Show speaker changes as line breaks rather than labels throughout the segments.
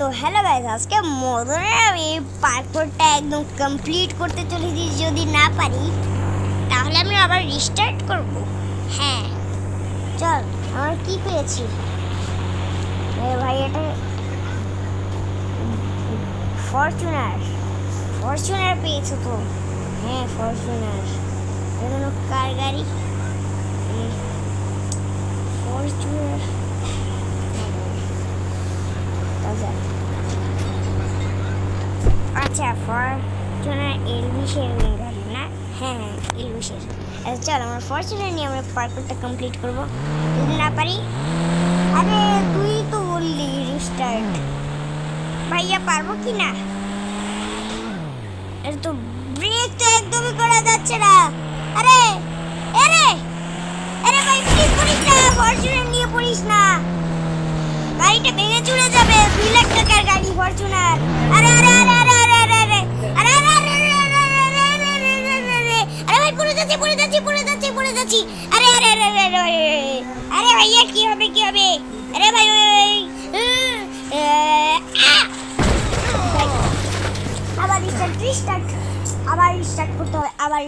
তো hello guys, আজকে মদনের আমি পার্কটা একদম কমপ্লিট করতে চলেছি। যদি না পারি তাহলে আমি আবার রিস্টার্ট করব। হ্যাঁ চল, আমার কি পেয়েছি ভাই, এটা ফরচুনার পেয়েছো তো? হ্যাঁ ফরচুনার। এগুলো কার গাড়ি? ফরচুনার। আচ্ছা ফরচুনার এলভিসের গাড়ি না? হ্যাঁ হ্যাঁ এলভিসের। চল আমার ফরচুনার নিয়ে আমরা পার্কটা কমপ্লিট করবো। যদি না পারি, আরে তুই তো বললি রিস্টার্ট, ভাইয়া পারবো কি না? এটা তো ব্রেক তো একদমই করা যাচ্ছে না। আরে আরে আরে ভাই প্লিজ পড়িস না, ফরচুনার নিয়ে পড়িস না, গাড়িটা ভেঙে চুরে যাবে। 2 লাখ টাকার গাড়ি ফরচুনার। আরে আরে আরে আরে আরে আরে আরে আরে আরে ভাই পড়ে যাচ্ছি। আরে আরে আরে আরে আরে ভাইয়া কি হবে? আরে ভাই আবার রিস্টার্ট করতে হবে। আবার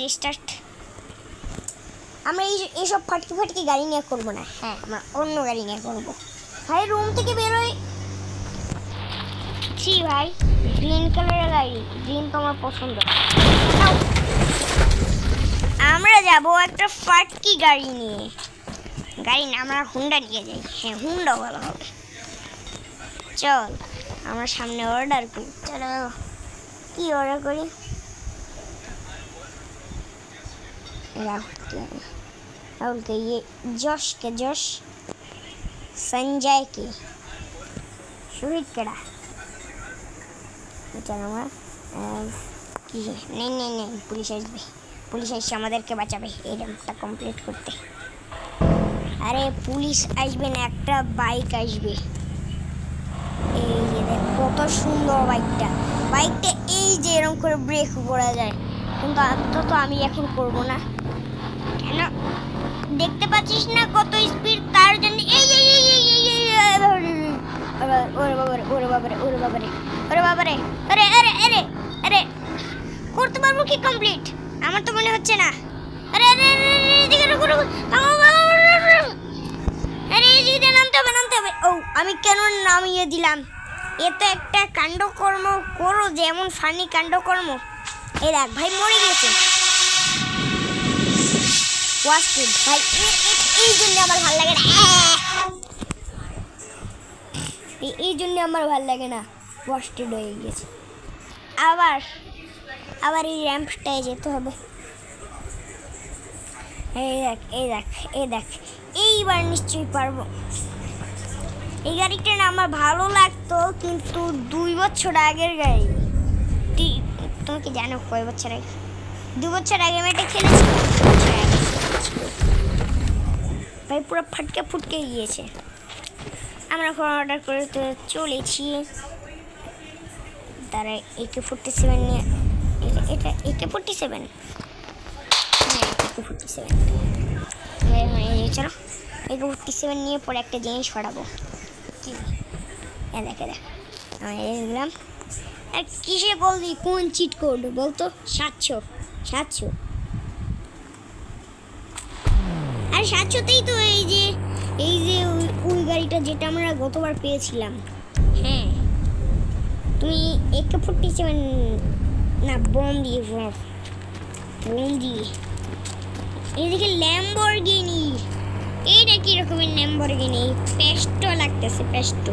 রিস্টার্ট। আমরা এইসব ফাটকি গাড়ি নিয়ে করবো না। হ্যাঁ আমরা অন্য গাড়ি নিয়ে করবো। ভাই রুম থেকে বেরোই। ভাই গ্রিন কালারের গাড়ি, গ্রিন তো আমার পছন্দ। আমরা যাব একটা ফাটকি গাড়ি নিয়ে। গাড়ি না, আমরা হুন্ডা নিয়ে যাই। হ্যাঁ হুন্ডা ভালো হবে। চল আমরা সামনে অর্ডার করি। চলো কি অর্ডার করি? राहुल के, ये जोश संजय के, शहीद केड़ा चलो আমরা কি নেই পুলিশ এসে আমাদেরকে বাঁচাবে এই রাউন্ডটা কমপ্লিট করতে। আরে পুলিশ আসবে না, একটা বাইক আসবে। এই যে দেখ কত সুন্দর বাইকটা। এই যে এরকম করে ব্রেক করা যায়, কিন্তু আমি এখন করব না। কেন দেখতে পাচ্ছিস না কত স্পিড? তার জন্য আরে করতে পারবো কি কমপ্লিট? আমার তো মনে হচ্ছে না। আরে নামতে হবে। ও আমি কেন নামিয়ে দিলাম? এ তো একটা কাণ্ডকর্ম করো, যেমন ফানি কাণ্ডকর্ম। এই দেখ ভাই মরে গেছে। ভাই এই জন্য আমার ভালো লাগে না। ওয়াস্টেড হয়ে গেছে। আবার এই র্যাম্পটায় যেতে হবে। এই দেখ এইবার নিশ্চয়ই পারবো। এই গাড়িটা না আমার ভালো লাগতো, কিন্তু 2 বছর আগের গাড়ি। তুমি কি জানো কয় বছর আগে? 2 বছর আগে আমি এটা খেলেছি। ভাই পুরো ফুটকে গিয়েছে। আমরা এখন অর্ডার করে চলেছি। তারা AK-47 নিয়ে, এটা AK-47 চলো AK-47 নিয়ে পরে একটা জিনিস ছড়াবো। দেখ আমি দেখলাম। কিসে বললি? কোন চিট কোড বলতো? 700। আর 700তেই তো এই যে ওই গাড়িটা যেটা আমরা গতবার পেয়েছিলাম। হ্যাঁ তুমি AK-47 না বোম দিয়ে এদিকে ল্যাম্বরগিনি। এইটা কি রকমের ল্যাম্বরগিনি? পেস্টো লাগতেছে, পেস্টো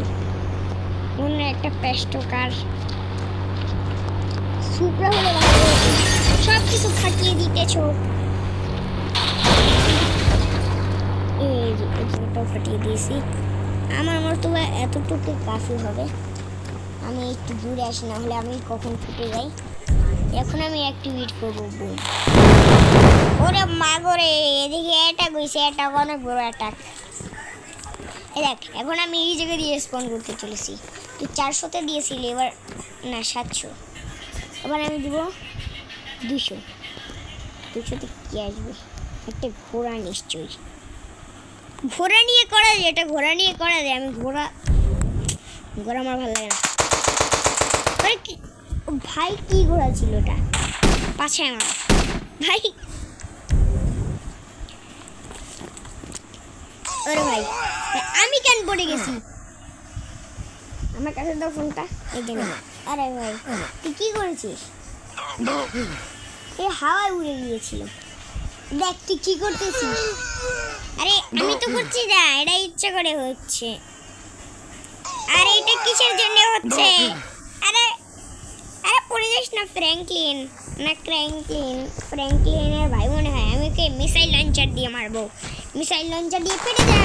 অন্য একটা পেস্টো কার। সুপ্রা হলে ভালো, সব কিছু ফাটিয়ে দিতেছো। এটাও ফাটিয়ে দিয়েছি। আমার মতো এতটুকু কাফি হবে। আমি একটু দূরে আসি, না হলে আমি কখন ফুটে যাই। এখন আমি অ্যাক্টিভেট করবো বুম। ওরে মাগরে, এদিকে অ্যাটাক হয়েছে, অ্যাটাক অনেক বড় অ্যাটাক। দেখ এখন আমি এই জায়গায় দিয়ে স্পন করতে চলেছি। তুই 400তে দিয়েছিলি, এবার না 700। এবার আমি দিব 200তে কি আসবে? একটা ঘোড়া নিশ্চয়ই। ঘোড়া নিয়ে করা যায়, এটা ঘোড়া নিয়ে করা যায়। আমি ঘোড়া ঘোড়া আমার ভালো লাগে না। ভাই কি ঘোড়া ছিল ওটা? পাছে আমার ভাই। আরে ভাই আমি কেন পড়ে গেছি? আমার কাছে দাও ফোনটা। এই যে আরে ভাই তুই কি করেছিস? এই হাওয়ায় উড়ে গিয়েছিল। দেখ তুই কি করতেছিস। আরে আমি তো করছি না, এটা ইচ্ছা করে হচ্ছে। আরে এটা কিসের জন্য হচ্ছে? আরে আরে পড়ে যাস না। ফ্র্যাঙ্কলিন না ফ্র্যাঙ্কলিনের ভাই মনে হয়। আমি ওকে মিসাইল লঞ্চার দিয়ে মারবো। মিসাইল লঞ্চার দিয়ে পেটে যা।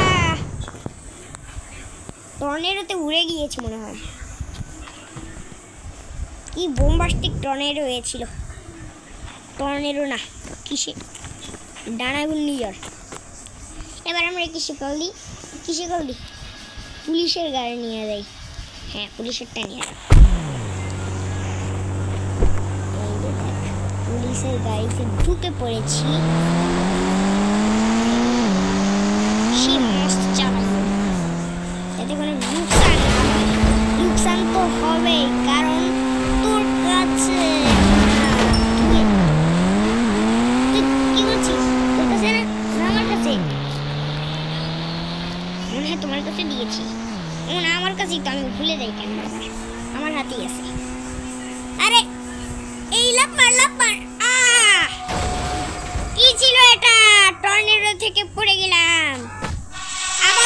টর্নেডোতে উড়ে গিয়েছে মনে হয়। কি বোমবাস্টিক টর্নেডো হয়েছিল। টর্নেডো না, কিসে ডানা ঘূর্ণিঝড়। এবার আমরা কিসে কল দিই? পুলিশের গাড়ি নিয়ে যাই। হ্যাঁ পুলিশেরটা নিয়ে যাই। পুলিশের গাড়িতে ঢুকে পড়েছি। সে মস্ত চালাবো, এতে কোনো নুকসান তো হবে, কারণ তোর কাছে তুই কি করছিস? তোর কাছে না, আমার কাছে মনে হয়। তোমার কাছে দিয়েছি না, আমার কাছেই তো। আমি ভুলে যাই কেন? আমার হাতেই আছে। আরে এই লাফ মার। কি ছিল এটা? টর্নেডো থেকে পড়ে গেলাম। আবার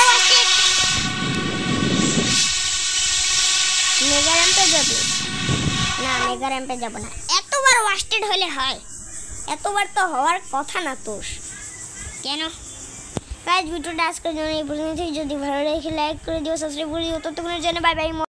মেগা র্যাম্পে যাবো না, মেগা র্যাম্পে যাবো না। এতবার ওয়াস্টেড হলে হয়? এতবার তো হওয়ার কথা না তোর। কেন? গাইস ভিডিওটা আজকের জন্য এই পর্যন্তই। যদি ভালো লাগে লাইক করে দিও, সাবস্ক্রাইব করে দিও। ততক্ষণের জন্য বাই বাই।